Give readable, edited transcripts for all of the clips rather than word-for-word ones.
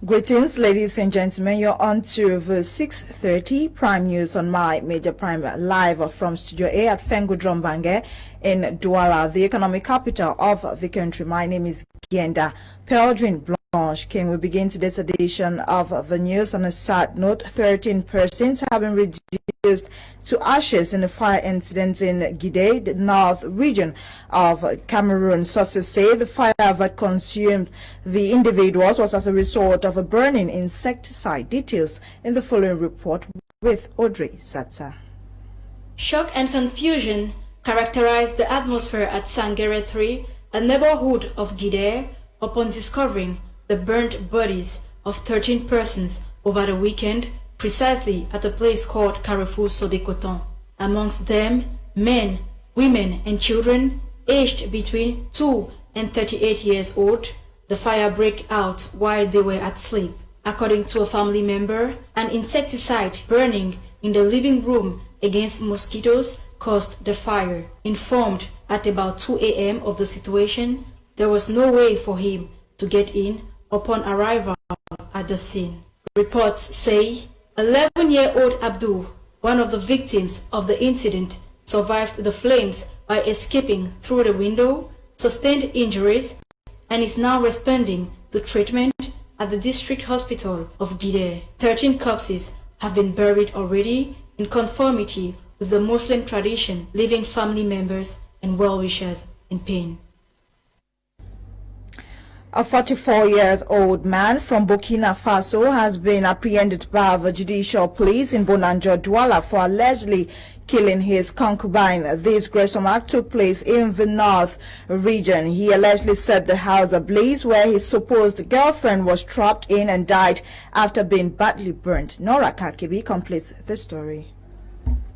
Greetings, ladies and gentlemen. You're on to the 6:30 Prime News on my Major Prime live from Studio A at Fengu Drombange in Douala, the economic capital of the country. My name is Gienda Peldrin Blanche King. We begin today's edition of the news on a sad note. 13 persons have been reduced to ashes in a fire incident in Gide, the north region of Cameroon. Sources say the fire that consumed the individuals was as a result of a burning insecticide. Details in the following report with Audrey Satsa. Shock and confusion characterized the atmosphere at Sangere 3, a neighborhood of Gide, upon discovering the burnt bodies of 13 persons over the weekend, precisely at a place called Carrefour Sodecoton. Amongst them, men, women and children aged between 2 and 38 years old. The fire broke out while they were asleep. According to a family member, an insecticide burning in the living room against mosquitoes caused the fire. Informed at about 2 a.m. of the situation, there was no way for him to get in upon arrival at the scene. Reports say 11-year-old Abdul, one of the victims of the incident, survived the flames by escaping through the window, sustained injuries, and is now responding to treatment at the district hospital of Gide. 13 corpses have been buried already in conformity with the Muslim tradition, leaving family members and well-wishers in pain. A 44-year-old man from Burkina Faso has been apprehended by the judicial police in Bonanjo, Douala for allegedly killing his concubine. This gruesome act took place in the north region. He allegedly set the house ablaze where his supposed girlfriend was trapped in and died after being badly burnt. Nora Kakibi completes the story.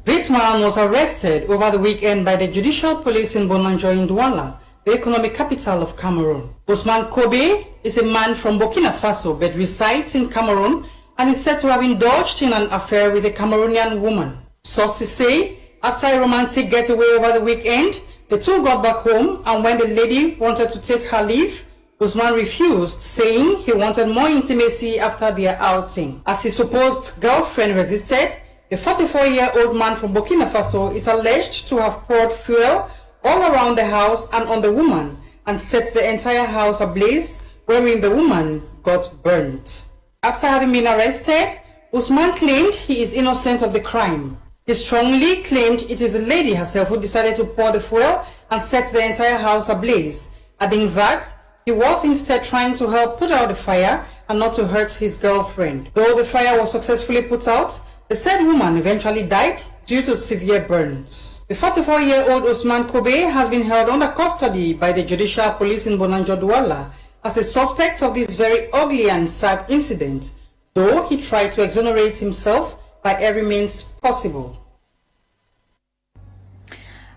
This man was arrested over the weekend by the judicial police in Bonanjo in Douala, the economic capital of Cameroon. Usman Kobe is a man from Burkina Faso but resides in Cameroon and is said to have indulged in an affair with a Cameroonian woman. Sources say after a romantic getaway over the weekend, the two got back home, and when the lady wanted to take her leave, Usman refused, saying he wanted more intimacy after their outing. As his supposed girlfriend resisted, the 44-year-old man from Burkina Faso is alleged to have poured fuel all around the house and on the woman and set the entire house ablaze, wherein the woman got burnt. After having been arrested, Usman claimed he is innocent of the crime. He strongly claimed it is the lady herself who decided to pour the fuel and set the entire house ablaze, adding that he was instead trying to help put out the fire and not to hurt his girlfriend. Though the fire was successfully put out, the said woman eventually died due to severe burns. The 44-year-old Usman Kobe has been held under custody by the judicial police in Bonanjo, Douala as a suspect of this very ugly and sad incident, though he tried to exonerate himself by every means possible.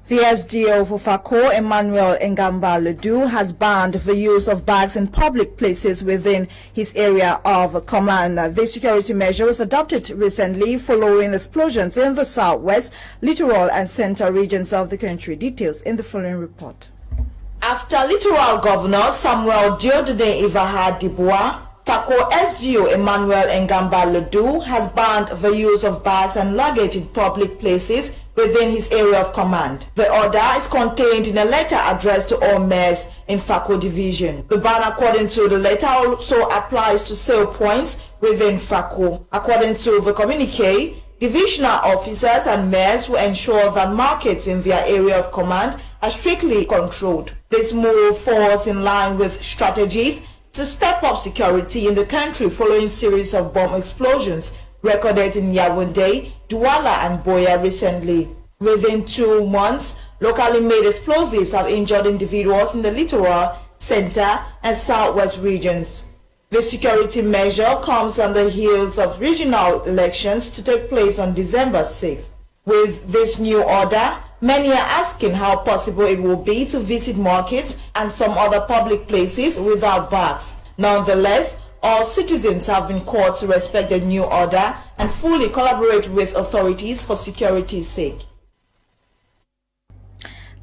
The SDO for Fako, Emmanuel Ngamba Ledoux, has banned the use of bags in public places within his area of command. This security measure was adopted recently following explosions in the southwest, littoral and central regions of the country. Details in the following report. After Littoral Governor Samuel Diodene Ivaha Dibois, Fako SDO Emmanuel Ngamba Ledoux has banned the use of bags and luggage in public places within his area of command. The order is contained in a letter addressed to all mayors in Fako division. The ban, according to the letter, also applies to sale points within Fako. According to the communique, divisional officers and mayors will ensure that markets in their area of command are strictly controlled. This move falls in line with strategies to step up security in the country following series of bomb explosions recorded in Yaoundé, Douala and Boya recently. Within 2 months, locally made explosives have injured individuals in the littoral, center and southwest regions. The security measure comes on the heels of regional elections to take place on December 6th. With this new order, many are asking how possible it will be to visit markets and some other public places without bags. Nonetheless, all citizens have been called to respect the new order and fully collaborate with authorities for security's sake.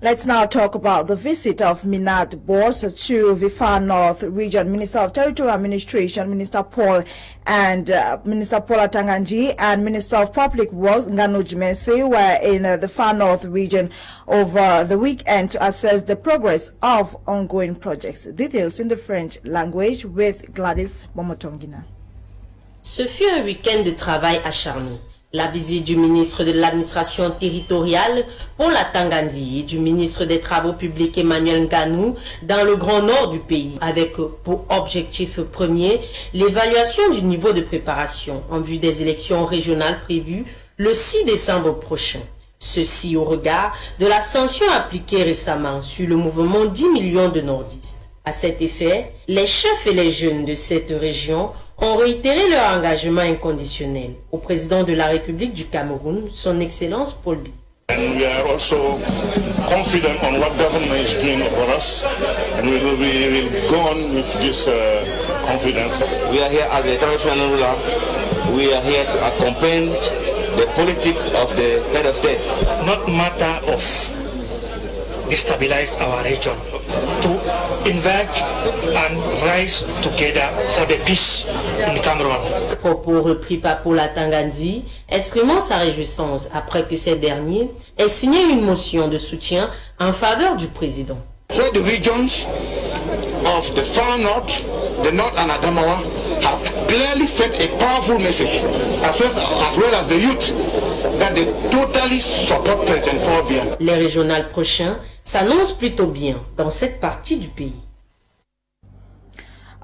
Let's now talk about the visit of Minat Boss to the Far North Region. Minister of Territorial Administration, Minister Paul Atanganji, and Minister of Public Works, Nganuj Menseh, were in the Far North Region over the weekend to assess the progress of ongoing projects. Details in the French language with Gladys Momotongina. Ce fut un week-end de travail acharné. La visite du ministre de l'administration territoriale, Paul Atanganji, et du ministre des Travaux publics, Emmanuel Nganou, dans le grand nord du pays, avec pour objectif premier l'évaluation du niveau de préparation en vue des élections régionales prévues le 6 décembre prochain. Ceci au regard de la sanction appliquée récemment sur le mouvement 10 millions de nordistes. À cet effet, les chefs et les jeunes de cette région ont réitéré leur engagement inconditionnel au président de la République du Cameroun, son Excellence Paul Biya. And we are also confident on what government is doing for us, and we will go on with this confidence. We are here as a traditional ruler. We are here to accompany the politics of the head of state. Not matter of destabilize our region, to invent and rise together for the peace in Cameroun. Propos repris par Paul Atanganji, exprimant sa réjouissance après que ces derniers aient signé une motion de soutien en faveur du président. Where the regions of the far north, the north and Adamawa, have clearly sent a powerful message, as well as the youth, that they totally support President Paul Biya. Les régionales prochains s'annoncent plutôt bien dans cette partie du pays.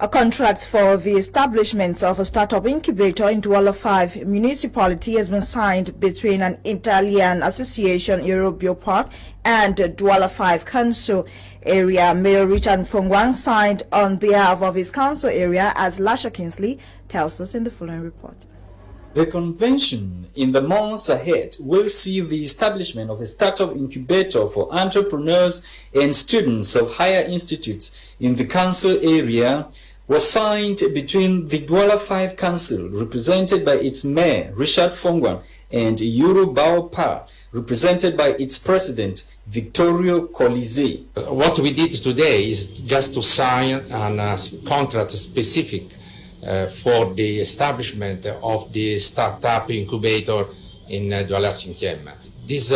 A contract for the establishment of a startup incubator in Douala 5 municipality has been signed between an Italian association, Eurobio Park, and Douala 5 council area. Mayor Richard Fongwang signed on behalf of his council area, as Lasha Kingsley tells us in the following report. The convention in the months ahead will see the establishment of a startup incubator for entrepreneurs and students of higher institutes in the council area was signed between the Douala 5 Council, represented by its mayor, Richard Fongwang, and Eurobio Park, represented by its president, Victorio Colizé. What we did today is just to sign a contract specific for the establishment of the startup incubator in Douala 5. This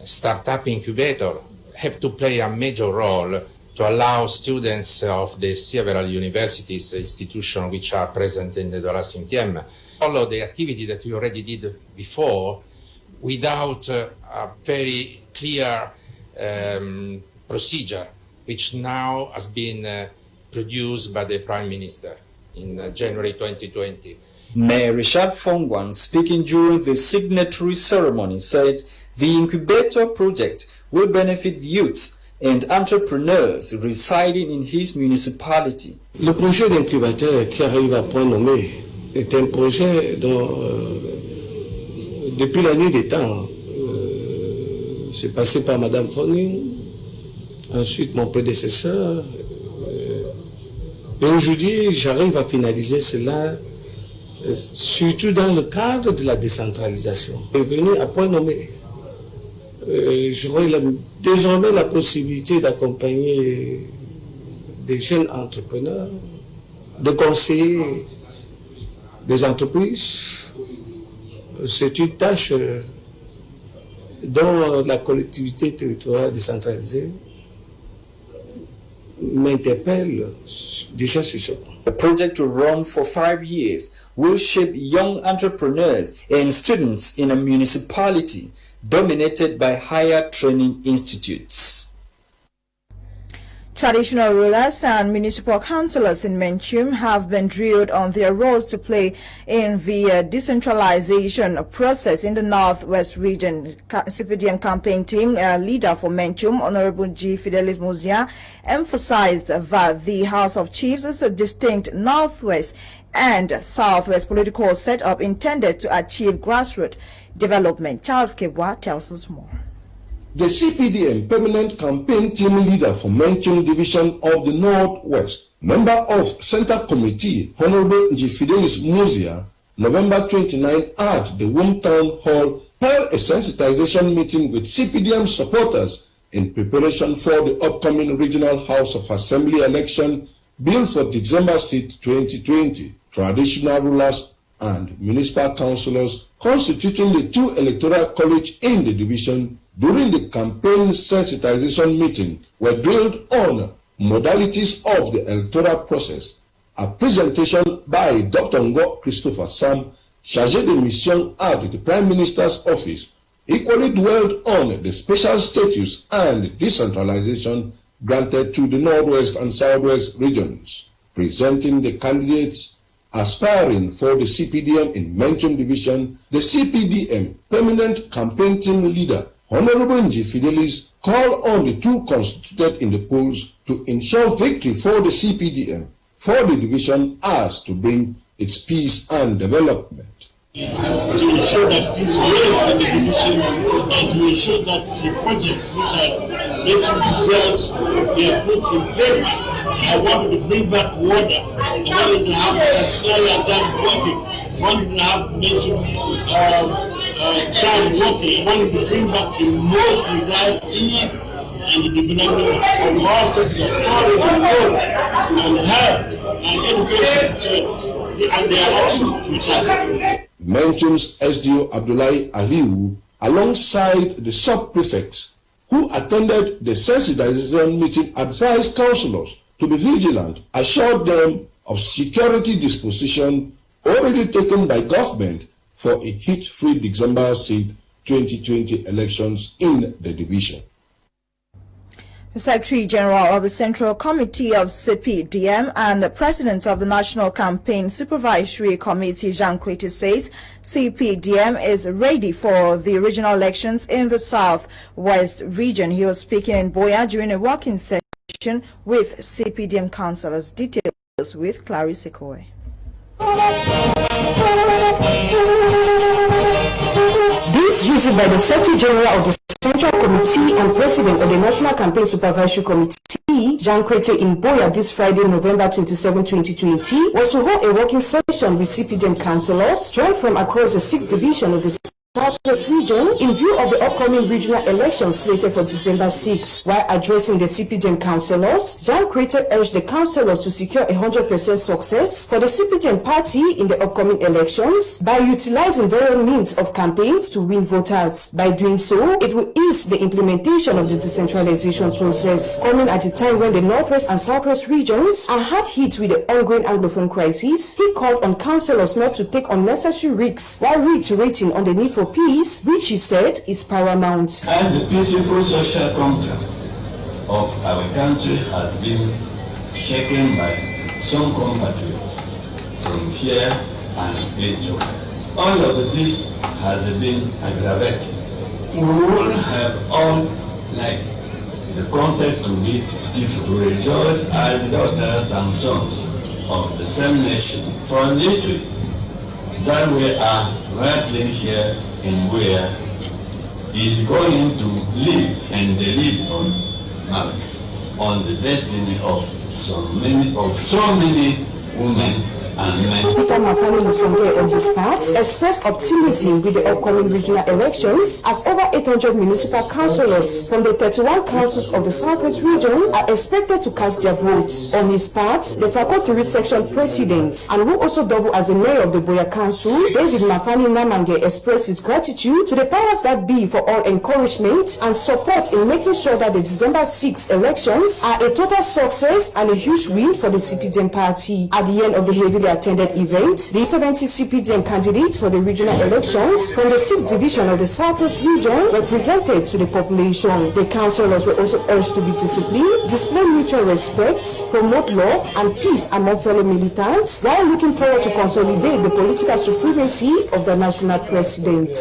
startup incubator have to play a major role to allow students of the several universities, institutions which are present in the Douala 5, follow the activity that we already did before without a very clear procedure, which now has been produced by the Prime Minister in January 2020. Mayor Richard Fongwang, speaking during the signatory ceremony, said the incubator project will benefit youths and entrepreneurs residing in his municipality. Le projet d'incubateur qui arrive à point nommé est un projet dont, depuis la nuit des temps, c'est passé par Madame Foning, ensuite mon prédécesseur, et aujourd'hui j'arrive à finaliser cela, surtout dans le cadre de la décentralisation. Je suis venu à point nommé. J'aurai désormais la possibilité d'accompagner des jeunes entrepreneurs, de conseiller des entreprises. C'est une tâche dont la collectivité territoriale décentralisée m'interpelle déjà sur ce point. The project will run for 5 years, will shape young entrepreneurs and students in a municipality dominated by higher training institutes. Traditional rulers and municipal councillors in Menchum have been drilled on their roles to play in the decentralization process in the Northwest region. CPDM campaign team leader for Menchum, Honorable G. Fidelis Muzia, emphasized that the House of Chiefs is a distinct Northwest and Southwest political setup intended to achieve grassroots development. Charles Kebwa tells us more. The CPDM permanent campaign team leader for Menchum division of the Northwest, member of Center Committee, Honorable G. Fidelis Muzia, November 29 at the Womb Town Hall held a sensitization meeting with CPDM supporters in preparation for the upcoming Regional House of Assembly election billed for December 6, 2020. Traditional rulers and municipal councillors constituting the two electoral college in the division during the campaign sensitization meeting were drilled on modalities of the electoral process. A presentation by Dr. Ngo Christopher Sam, chargé de mission at the Prime Minister's office, equally dwelled on the special status and decentralization granted to the Northwest and Southwest regions. Presenting the candidates aspiring for the CPDM in mentioned division, the CPDM permanent campaign team leader, Honorable Nji Fidelis, called on the two constituted in the polls to ensure victory for the CPDM, for the division as to bring its peace and development. To ensure that this race in the division and to ensure that the projects which are making themselves they are put in place. I wanted to bring back water. I wanted to have Australia done drinking. I wanted to have nations child walking. I wanted to bring back the most desired ease and the development of all sectors, tourism, roads, and health, and education, and their action which has. Mentions SDO Abdullahi Aliu alongside the sub-prefects who attended the sensitization meeting advised councillors to be vigilant, assured them of security disposition already taken by government for a hit-free December 6, 2020 elections in the division. The Secretary General of the Central Committee of CPDM and the President of the National Campaign Supervisory Committee, Jean Kwete, says CPDM is ready for the regional elections in the South-West region. He was speaking in Boya during a working session with CPDM councillors. Details with Clarice Ekoe. This visit by the Secretary General of the Central Committee and President of the National Campaign Supervisory Committee, Jean Kwete, in Boya this Friday, November 27, 2020, was to hold a working session with CPDM councillors joined from across the 6th division of the Southwest region in view of the upcoming regional elections slated for December 6. While addressing the CPDM councillors, Jean Kwete urged the councillors to secure 100% success for the CPDM party in the upcoming elections by utilizing various means of campaigns to win voters. By doing so, it will ease the implementation of the decentralization process. Coming at a time when the Northwest and Southwest regions are hard hit with the ongoing Anglophone crisis, he called on councillors not to take unnecessary risks while reiterating on the need for peace, which he said is paramount. And the peaceful social contract of our country has been shaken by some compatriots from here and Israel. All of this has been aggravated. We would have all liked the context to be different, to rejoice as daughters and sons of the same nation. For literally that we are rattling here in where is going to live and live on the destiny of so many women and men. Peter Mafani Musonge on his part expressed optimism with the upcoming regional elections as over 800 municipal councillors from the 31 councils of the Southwest region are expected to cast their votes. On his part, the faculty section president and who also double as the mayor of the Boya Council, David Mafani Namange, expressed his gratitude to the powers that be for all encouragement and support in making sure that the December 6 elections are a total success and a huge win for the CPDM party. At the end of the heavily attended event, the 70 CPDM candidates for the regional elections from the 6th division of the Southwest region were presented to the population. The councillors were also urged to be disciplined, display mutual respect, promote love and peace among fellow militants, while looking forward to consolidate the political supremacy of the national president.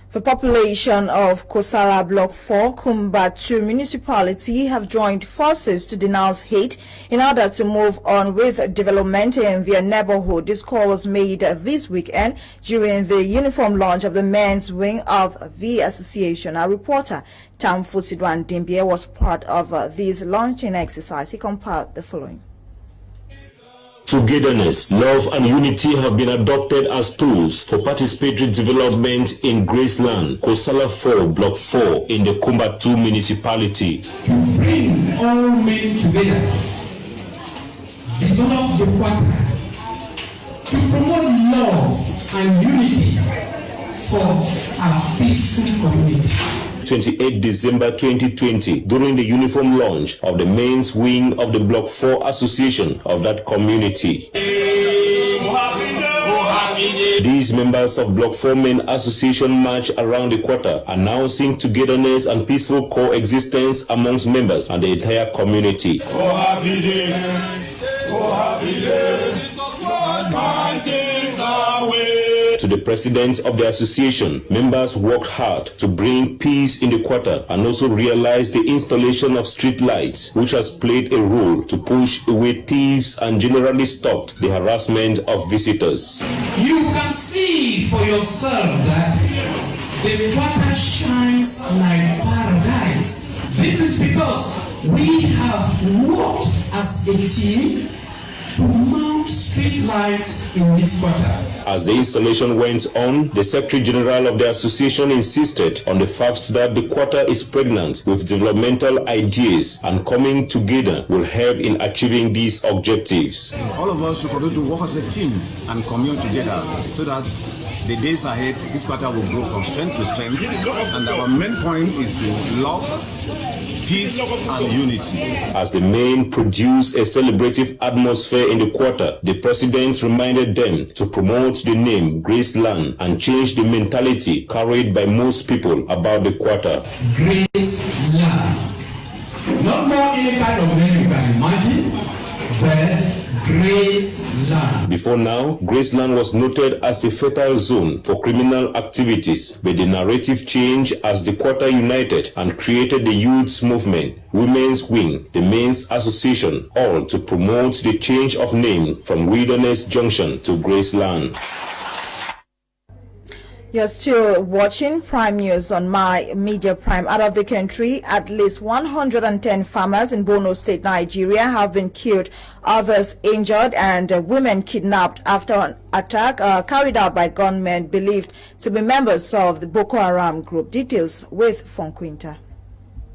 The population of Kosala Block 4, Kumbatu municipality have joined forces to denounce hate in order to move on with development in their neighborhood. This call was made this weekend during the uniform launch of the men's wing of the association. Our reporter, Tamfu Sidwan Dimbia, was part of this launching exercise. He compiled the following. Togetherness, love and unity have been adopted as tools for participatory development in Graceland, Kosala 4, Block 4 in the Kumba 2 municipality. To bring all men together, develop the quarter, to promote love and unity for our peaceful community. 28 December 2020, during the uniform launch of the men's wing of the Block 4 Association of that community. These members of Block 4 Men Association march around the quarter, announcing togetherness and peaceful coexistence amongst members and the entire community. To the president of the association, members worked hard to bring peace in the quarter and also realize the installation of street lights, which has played a role to push away thieves and generally stopped the harassment of visitors. You can see for yourself that the quarter shines like paradise. This is because we have worked as a team to mount street lights in this quarter. As the installation went on, the Secretary General of the association insisted on the fact that the quarter is pregnant with developmental ideas, and coming together will help in achieving these objectives. All of us should continue to work as a team and commune together so that the days ahead, this quarter will grow from strength to strength, and our main point is to love, peace and unity. As the men produce a celebrative atmosphere in the quarter, the president reminded them to promote the name Graceland and change the mentality carried by most people about the quarter. Graceland. Not more any kind of name you can imagine, but Graceland. Before now, Graceland was noted as a fertile zone for criminal activities, but the narrative changed as the quarter united and created the youth's movement, women's wing, the men's association, all to promote the change of name from Wilderness Junction to Graceland. You're still watching Prime News on My Media Prime. Out of the country, at least 110 farmers in Borno State, Nigeria have been killed, others injured, and women kidnapped after an attack carried out by gunmen believed to be members of the Boko Haram group. Details with Fonquinta.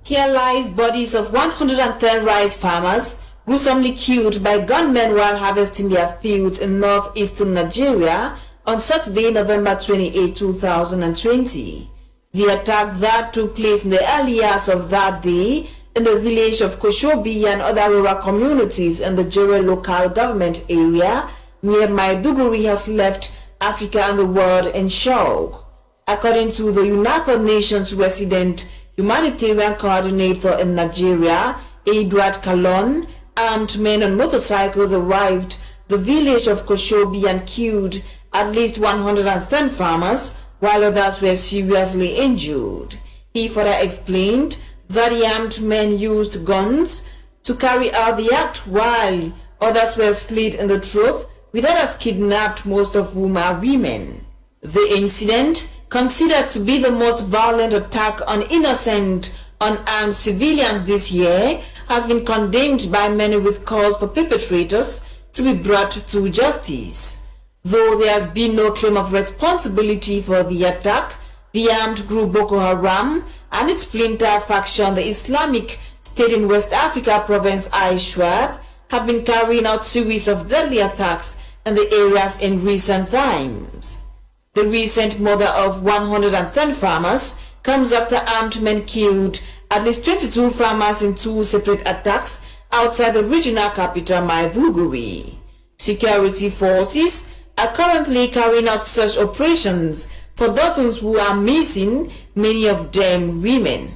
Here lies bodies of 110 rice farmers gruesomely killed by gunmen while harvesting their fields in northeastern Nigeria on Saturday, November 28, 2020. The attack that took place in the early hours of that day in the village of Koshobi and other rural communities in the Jere local government area near Maiduguri has left Africa and the world in shock. According to the United Nations resident humanitarian coordinator in Nigeria, Edward Kalon, armed men on motorcycles arrived the village of Koshobi and killed at least 110 farmers, while others were seriously injured. He further explained that the armed men used guns to carry out the act, while others were slit in the throat, with others kidnapped, most of whom are women. The incident, considered to be the most violent attack on innocent, unarmed civilians this year, has been condemned by many, with calls for perpetrators to be brought to justice. Though there has been no claim of responsibility for the attack, the armed group Boko Haram and its splinter faction, the Islamic State in West Africa province ISWAP, have been carrying out series of deadly attacks in the areas in recent times. The recent murder of 110 farmers comes after armed men killed at least 22 farmers in two separate attacks outside the regional capital Maiduguri. Security forces are currently carrying out search operations for dozens who are missing, many of them women.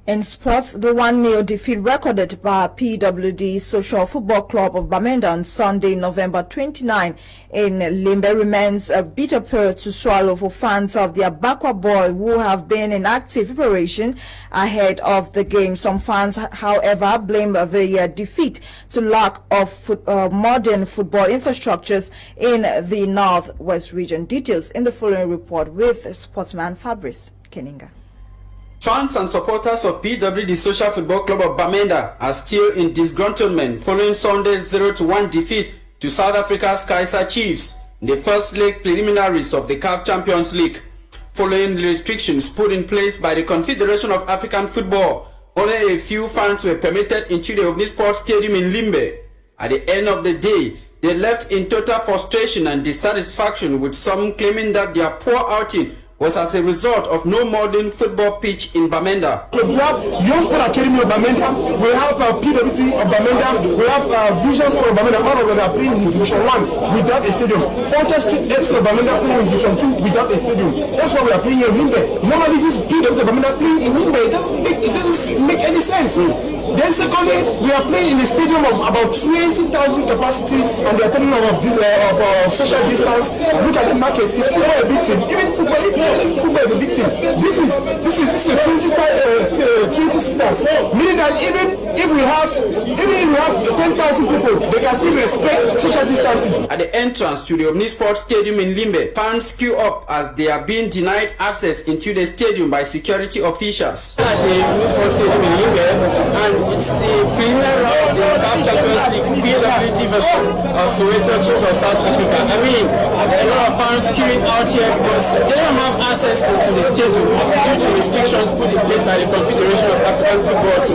In sports, the 1-0 defeat recorded by PWD Social Football Club of Bamenda on Sunday, November 29 in Limbe remains a bitter pill to swallow for fans of the Abakwa boy who have been in active preparation ahead of the game. Some fans, however, blame the defeat to lack of modern football infrastructures in the Northwest region. Details in the following report with sportsman Fabrice Keninga. Fans and supporters of PWD Social Football Club of Bamenda are still in disgruntlement following Sunday's 0-1 defeat to South Africa's Kaiser Chiefs in the first leg preliminaries of the CAF Champions League. Following the restrictions put in place by the Confederation of African Football, only a few fans were permitted into the Omnisport Stadium in Limbe. At the end of the day, they left in total frustration and dissatisfaction, with some claiming that their poor outing was as a result of no modern football pitch in Bamenda. We have Young Sport Academy of Bamenda, we have PWT of Bamenda, we have Vision Sport of Bamenda. All of them are playing in Division 1 without a stadium. Fontaine Street FC of Bamenda playing in Division 2 without a stadium. That's why we are playing here in Limbe. Normally this PWT of Bamenda playing in Limbe. It doesn't make any sense. Then secondly, we are playing in a stadium of about 20,000 capacity, and they are telling us of social distance. Look at the market. Is football a victim? Even football is a victim. This is a 20 seaters, meaning that even if we have 10,000 people, they can still respect social distances. At the entrance to the Omnisport Stadium in Limbe, fans queue up as they are being denied access into the stadium by security officials. At the Omnisport Stadium in Limbe, and it's the preliminary round of the CAF Champions League, PWT versus Soweto Chiefs of South Africa. I mean, a lot of fans queuing out here because they don't have access into the stadium due to restrictions put in place by the Confederation of African Football to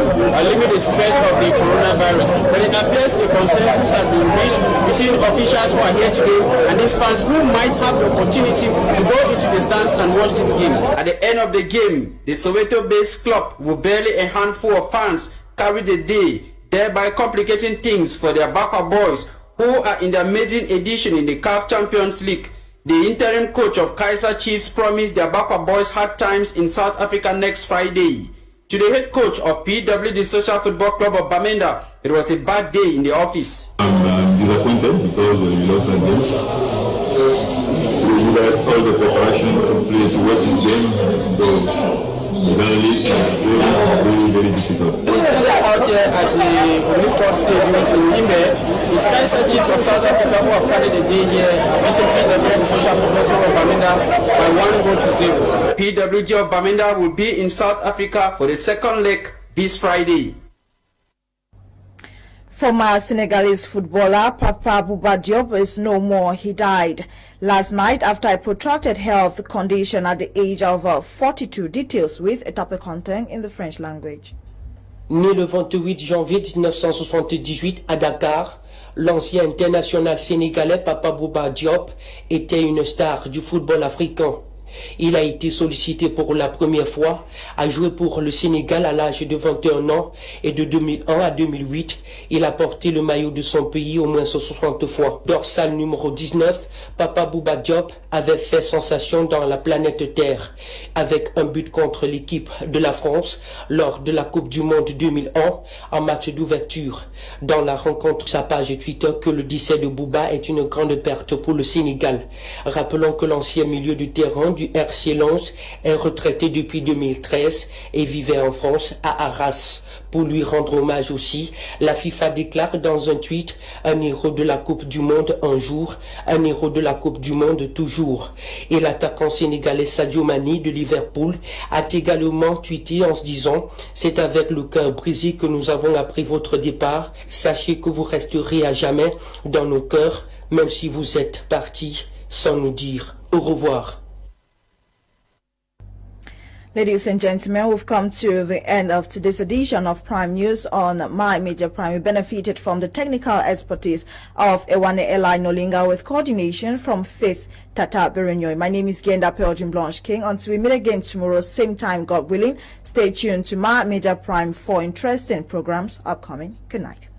limit the spread of the coronavirus. But it appears a consensus has been reached between officials who are here today and these fans who might have the opportunity to go into the stands and watch this game. At the end of the game, the Soweto-based club, with barely a handful of fans, carried the day, thereby complicating things for their Bakwa boys who are in their maiden edition in the CAF Champions League. The interim coach of Kaiser Chiefs promised their Bakwa boys hard times in South Africa next Friday. To the head coach of PWD Social Football Club of Bamenda, it was a bad day in the office. I'm disappointed because we lost that game. We had all the preparation to play to watch this game, so very difficult. It's out here at the Omnisport Stadium in Limbe. It's Kaiser Chiefs of South Africa who have carried the day here, beating PWD Social Football Club of Bamenda by 1-0. PWD of Bamenda will be in South Africa for the second leg this Friday. Former Senegalese footballer Papa Bouba Diop is no more. He died last night after a protracted health condition at the age of 42. Details with Etape Content in the French language. Né le 28 janvier 1978 à Dakar, l'ancien international sénégalais Papa Bouba Diop était une star du football africain. Il a été sollicité pour la première fois à jouer pour le Sénégal à l'âge de 21 ans et de 2001 à 2008, il a porté le maillot de son pays au moins 60 fois. Dorsal numéro 19, Papa Bouba Diop avait fait sensation dans la planète Terre avec un but contre l'équipe de la France lors de la Coupe du Monde 2001 en match d'ouverture. Dans la rencontre, sa page Twitter que le décès de Bouba est une grande perte pour le Sénégal. Rappelons que l'ancien milieu de terrain du RC Lens est retraité depuis 2013 et vivait en France à Arras. Pour lui rendre hommage aussi, la FIFA déclare dans un tweet « Un héros de la Coupe du Monde un jour, un héros de la Coupe du Monde toujours ». Et l'attaquant sénégalais Sadio Mané de Liverpool a également tweeté en se disant « C'est avec le cœur brisé que nous avons appris votre départ. Sachez que vous resterez à jamais dans nos cœurs, même si vous êtes partis sans nous dire au revoir ». Ladies and gentlemen, we've come to the end of today's edition of Prime News on My Major Prime. We benefited from the technical expertise of Ewane Eli Nolinga with coordination from Faith Tata Berenyoy. My name is Genda Pelgin Blanche King. Until we meet again tomorrow, same time, God willing, stay tuned to My Major Prime for interesting programs upcoming. Good night.